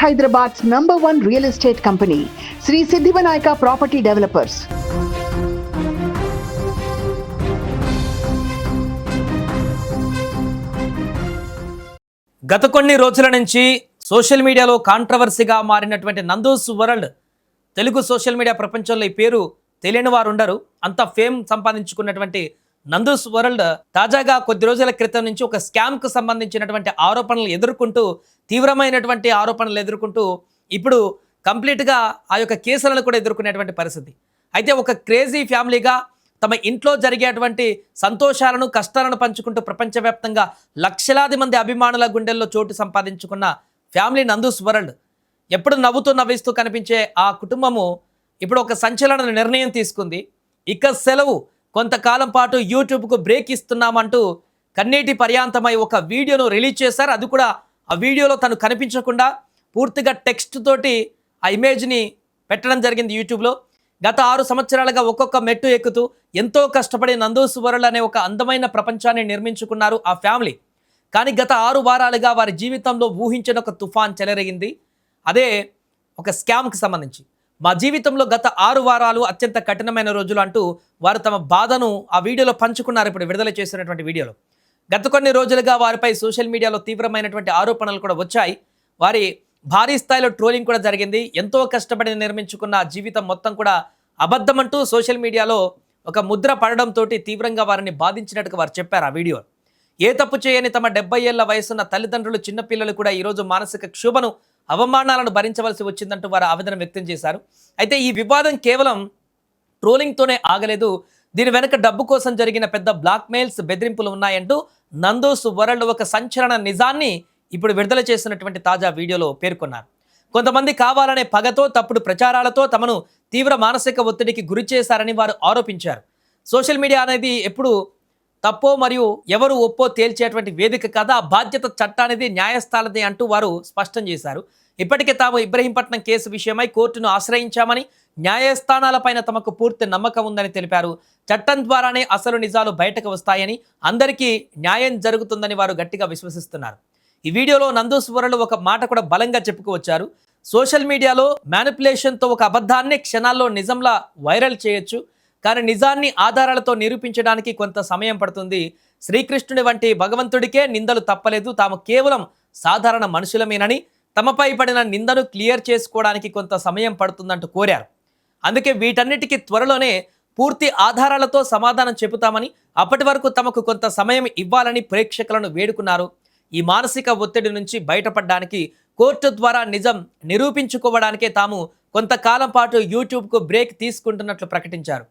Hyderabad's #1 real estate company, Sri Siddhivanayaka Property Developers. గత కొన్ని రోజుల నుంచి సోషల్ మీడియాలో కాంట్రవర్సీగా మారినటువంటి Nandu's world, Telugu social media ప్రపంచంలో ఈ పేరు తెలియని వారు ఉండరు. అంత ఫేమ్ సంపాదించుకున్నటువంటి నందూస్ వరల్డ్ తాజాగా కొద్ది రోజుల క్రితం నుంచి ఒక స్కామ్కు సంబంధించినటువంటి ఆరోపణలు ఎదుర్కొంటూ, తీవ్రమైనటువంటి ఆరోపణలు ఎదుర్కొంటూ ఇప్పుడు కంప్లీట్గా ఆ యొక్క కేసులను కూడా ఎదుర్కొనేటువంటి పరిస్థితి. అయితే ఒక క్రేజీ ఫ్యామిలీగా తమ ఇంట్లో జరిగేటువంటి సంతోషాలను, కష్టాలను పంచుకుంటూ ప్రపంచవ్యాప్తంగా లక్షలాది మంది అభిమానుల గుండెల్లో చోటు సంపాదించుకున్న ఫ్యామిలీ నందూస్ వరల్డ్, ఎప్పుడు నవ్వుతూ నవ్విస్తూ కనిపించే ఆ కుటుంబము ఇప్పుడు ఒక సంచలన నిర్ణయం తీసుకుంది. ఇక సెలవు, కొంతకాలం పాటు యూట్యూబ్కు బ్రేక్ ఇస్తున్నామంటూ కన్నీటి పర్యాంతమై ఒక వీడియోను రిలీజ్ చేశారు. అది కూడా ఆ వీడియోలో తను కనిపించకుండా పూర్తిగా టెక్స్ట్ తోటి ఆ ఇమేజ్ని పెట్టడం జరిగింది యూట్యూబ్లో. గత 6 సంవత్సరాలుగా ఒక్కొక్క మెట్టు ఎక్కుతూ ఎంతో కష్టపడి నందూస్ వరల్డ్ అనే ఒక అందమైన ప్రపంచాన్ని నిర్మించుకున్నారు ఆ ఫ్యామిలీ. కానీ గత 6 వారాలుగా వారి జీవితంలో ఊహించిన ఒక తుఫాన్ చెలరేగింది. అదే ఒక స్కామ్కి సంబంధించి. మా జీవితంలో గత 6 వారాలు అత్యంత కఠినమైన రోజులు అంటూ వారు తమ బాధను ఆ వీడియోలో పంచుకున్నారు. ఇప్పుడు విడుదల చేసినటువంటి వీడియోలో గత కొన్ని రోజులుగా వారిపై సోషల్ మీడియాలో తీవ్రమైనటువంటి ఆరోపణలు కూడా వచ్చాయి. వారి భారీ స్థాయిలో ట్రోలింగ్ కూడా జరిగింది. ఎంతో కష్టపడి నిర్మించుకున్న జీవితం మొత్తం కూడా అబద్ధమంటూ సోషల్ మీడియాలో ఒక ముద్ర పడడంతో తీవ్రంగా వారిని బాధించినట్టుగా వారు చెప్పారు ఆ వీడియో. ఏ తప్పు చేయని తమ 70 ఏళ్ల వయసున్న తల్లిదండ్రులు, చిన్నపిల్లలు కూడా ఈరోజు మానసిక క్షోభను, అవమానాలను భరించవలసి వచ్చిందంటూ వారు ఆవేదన వ్యక్తం చేశారు. అయితే ఈ వివాదం కేవలం ట్రోలింగ్తోనే ఆగలేదు. దీని వెనుక డబ్బు కోసం జరిగిన పెద్ద బ్లాక్మెయిల్స్, బెదిరింపులు ఉన్నాయంటూ నందూస్ వరల్డ్ ఒక సంచలన నిజాన్ని ఇప్పుడు విడుదల చేసినటువంటి తాజా వీడియోలో పేర్కొన్నారు. కొంతమంది కావాలనే పగతో, తప్పుడు ప్రచారాలతో తమను తీవ్ర మానసిక ఒత్తిడికి గురి చేశారని వారు ఆరోపించారు. సోషల్ మీడియా అనేది ఎప్పుడు తప్పో మరియు ఎవరు ఒప్పో తేల్చేటువంటి వేదిక కాదు, ఆ బాధ్యత చట్టానిది, న్యాయస్థానది అంటూ వారు స్పష్టం చేశారు. ఇప్పటికే తాము ఇబ్రహీంపట్నం కేసు విషయమై కోర్టును ఆశ్రయించామని, న్యాయస్థానాలపైన తమకు పూర్తి నమ్మకం ఉందని తెలిపారు. చట్టం ద్వారానే అసలు నిజాలు బయటకు వస్తాయని, అందరికీ న్యాయం జరుగుతుందని వారు గట్టిగా విశ్వసిస్తున్నారు. ఈ వీడియోలో నందూస్ వరల్డ్ ఒక మాట కూడా బలంగా చెప్పుకోవచ్చారు. సోషల్ మీడియాలో మ్యానిపులేషన్తో ఒక అబద్ధాన్ని క్షణాల్లో నిజంలా వైరల్ చేయొచ్చు, కానీ నిజాన్ని ఆధారాలతో నిరూపించడానికి కొంత సమయం పడుతుంది. శ్రీకృష్ణుడి వంటి భగవంతుడికే నిందలు తప్పలేదు, తాము కేవలం సాధారణ మనుషులమేనని, తమపై పడిన నిందను క్లియర్ చేసుకోవడానికి కొంత సమయం పడుతుందంటూ కోరారు. అందుకే వీటన్నిటికీ త్వరలోనే పూర్తి ఆధారాలతో సమాధానం చెబుతామని, అప్పటి వరకు తమకు కొంత సమయం ఇవ్వాలని ప్రేక్షకులను వేడుకున్నారు. ఈ మానసిక ఒత్తిడి నుంచి బయటపడడానికి, కోర్టు ద్వారా నిజం నిరూపించుకోవడానికే తాము కొంతకాలం పాటు యూట్యూబ్కు బ్రేక్ తీసుకుంటున్నట్లు ప్రకటించారు.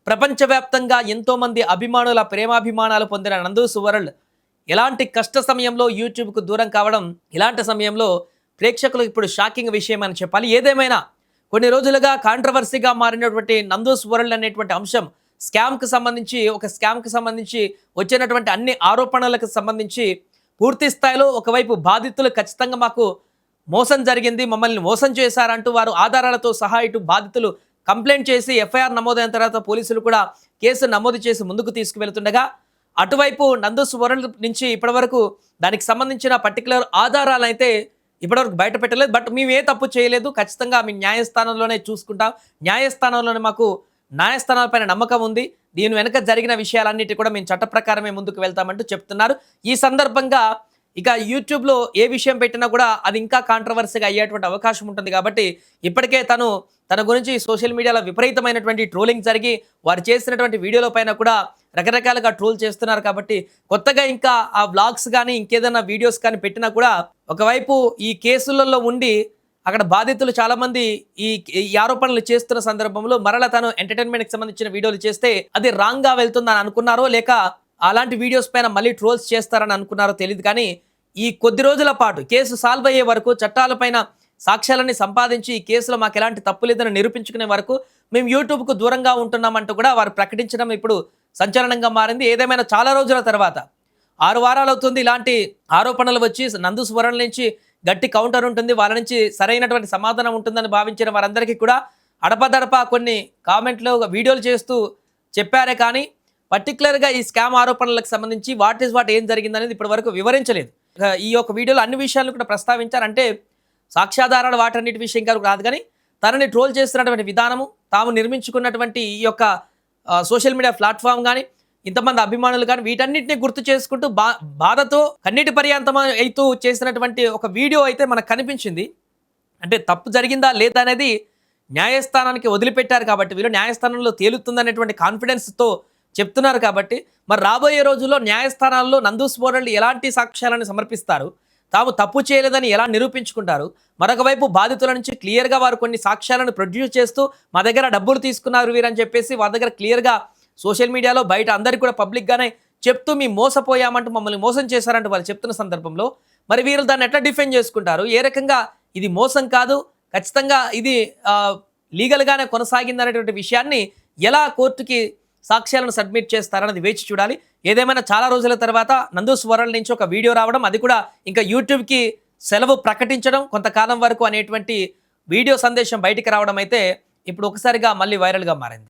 ప్రపంచవ్యాప్తంగా ఎంతోమంది అభిమానుల ప్రేమాభిమానాలు పొందిన నందూస్ వరల్డ్ ఎలాంటి కష్ట సమయంలో యూట్యూబ్కు దూరం కావడం, ఇలాంటి సమయంలో ప్రేక్షకులకు ఇప్పుడు షాకింగ్ విషయం అని చెప్పాలి. ఏదేమైనా కొన్ని రోజులుగా కాంట్రవర్సీగా మారినటువంటి నందూస్ వరల్డ్ అనేటువంటి అంశం, స్కామ్కి సంబంధించి వచ్చినటువంటి అన్ని ఆరోపణలకు సంబంధించి పూర్తి స్థాయిలో ఒకవైపు బాధితులు ఖచ్చితంగా మాకు మోసం జరిగింది, మమ్మల్ని మోసం చేశారంటూ వారు ఆధారాలతో సహా ఇటు బాధితులు కంప్లైంట్ చేసి ఎఫ్ఐఆర్ నమోదైన తర్వాత పోలీసులు కూడా కేసు నమోదు చేసి ముందుకు తీసుకువెళ్తుండగా, అటువైపు నందూస్ వరల్డ్ నుంచి ఇప్పటివరకు దానికి సంబంధించిన పర్టికులర్ ఆధారాలు అయితే ఇప్పటివరకు బయట పెట్టలేదు. బట్ మేము ఏ తప్పు చేయలేదు, ఖచ్చితంగా మీ న్యాయస్థానంలోనే చూసుకుంటాం, న్యాయస్థానంలోనే మాకు న్యాయస్థానాలపైన నమ్మకం ఉంది, దీని వెనుక జరిగిన విషయాలన్నిటి కూడా మేము చట్ట ప్రకారమే ముందుకు వెళ్తామంటూ చెప్తున్నారు. ఈ సందర్భంగా ఇక యూట్యూబ్లో ఏ విషయం పెట్టినా కూడా అది ఇంకా కాంట్రవర్సీగా అయ్యేటువంటి అవకాశం ఉంటుంది. కాబట్టి ఇప్పటికే తన గురించి సోషల్ మీడియాలో విపరీతమైనటువంటి ట్రోలింగ్ జరిగి వారు చేసినటువంటి వీడియోల పైన కూడా రకరకాలుగా ట్రోల్ చేస్తున్నారు. కాబట్టి కొత్తగా ఇంకా ఆ వ్లాగ్స్ కానీ ఇంకేదైనా వీడియోస్ కానీ పెట్టినా కూడా ఒకవైపు ఈ కేసులలో ఉండి అక్కడ బాధితులు చాలామంది ఈ ఆరోపణలు చేస్తున్న సందర్భంలో మరలా తను ఎంటర్టైన్మెంట్కి సంబంధించిన వీడియోలు చేస్తే అది రాంగ్గా వెళ్తుందని అనుకున్నారో, లేక అలాంటి వీడియోస్ పైన మళ్ళీ ట్రోల్స్ చేస్తారని అనుకున్నారో తెలియదు. కానీ ఈ కొద్ది రోజుల పాటు కేసు సాల్వ్ అయ్యే వరకు, చట్టాలపైన సాక్ష్యాలని సంపాదించి ఈ కేసులో మాకు ఎలాంటి తప్పు లేదని నిరూపించుకునే వరకు మేము యూట్యూబ్కు దూరంగా ఉంటున్నామంటూ కూడా వారు ప్రకటించడం ఇప్పుడు సంచలనంగా మారింది. ఏదేమైనా చాలా రోజుల తర్వాత 6 వారాలు అవుతుంది ఇలాంటి ఆరోపణలు వచ్చి. నందూస్ వరల్డ్ నుంచి గట్టి కౌంటర్ ఉంటుంది, వాళ్ళ నుంచి సరైనటువంటి సమాధానం ఉంటుందని భావించిన వారందరికీ కూడా అడపదడప కొన్ని కామెంట్లు, వీడియోలు చేస్తూ చెప్పారే కానీ పర్టికులర్గా ఈ స్కామ్ ఆరోపణలకు సంబంధించి వాట్ ఏం జరిగిందనేది ఇప్పటి వరకు వివరించలేదు. ఈ యొక్క వీడియోలో అన్ని విషయాలను కూడా ప్రస్తావించారు. అంటే సాక్ష్యాధారాలు వాటన్నిటి విషయం కాదు కానీ తనని ట్రోల్ చేస్తున్నటువంటి విధానము, తాము నిర్మించుకున్నటువంటి ఈ యొక్క సోషల్ మీడియా ప్లాట్ఫామ్ కానీ, ఇంతమంది అభిమానులు కానీ వీటన్నిటిని గుర్తు చేసుకుంటూ బాధతో కన్నీటి పర్యాంతం అవుతూ చేసినటువంటి ఒక వీడియో అయితే మనకు కనిపించింది. అంటే తప్పు జరిగిందా లేదా అనేది న్యాయస్థానానికి వదిలిపెట్టారు కాబట్టి, వీళ్ళు న్యాయస్థానంలో తేలుతుందనేటువంటి కాన్ఫిడెన్స్తో చెప్తున్నారు కాబట్టి, మరి రాబోయే రోజుల్లో న్యాయస్థానాల్లో నందూస్ వరల్డ్ ఎలాంటి సాక్ష్యాలను సమర్పిస్తారు, తాము తప్పు చేయలేదని ఎలా నిరూపించుకుంటారు, మరొక వైపు బాధితుల నుంచి క్లియర్గా వారు కొన్ని సాక్ష్యాలను ప్రొడ్యూస్ చేస్తూ మా దగ్గర డబ్బులు తీసుకున్నారు వీరని చెప్పేసి వాళ్ళ దగ్గర క్లియర్గా సోషల్ మీడియాలో బయట అందరికీ కూడా పబ్లిక్గానే చెప్తూ మేము మోసపోయామంటూ మమ్మల్ని మోసం చేశారంటూ వాళ్ళు చెప్తున్న సందర్భంలో మరి వీళ్ళు దాన్ని ఎట్లా డిఫెండ్ చేసుకుంటారు, ఏ రకంగా ఇది మోసం కాదు ఖచ్చితంగా ఇది లీగల్గానే కొనసాగిందనేటువంటి విషయాన్ని ఎలా కోర్టుకి సాక్ష్యాలను సబ్మిట్ చేస్తారన్నది వేచి చూడాలి. ఏదేమైనా చాలా రోజుల తర్వాత నందూస్ వరల్డ్ నుంచి ఒక వీడియో రావడం, అది కూడా ఇంకా యూట్యూబ్కి సెలవు ప్రకటించడం కొంతకాలం వరకు అనేటువంటి వీడియో సందేశం బయటికి రావడం అయితే ఇప్పుడు ఒకసారిగా మళ్ళీ వైరల్గా మారింది.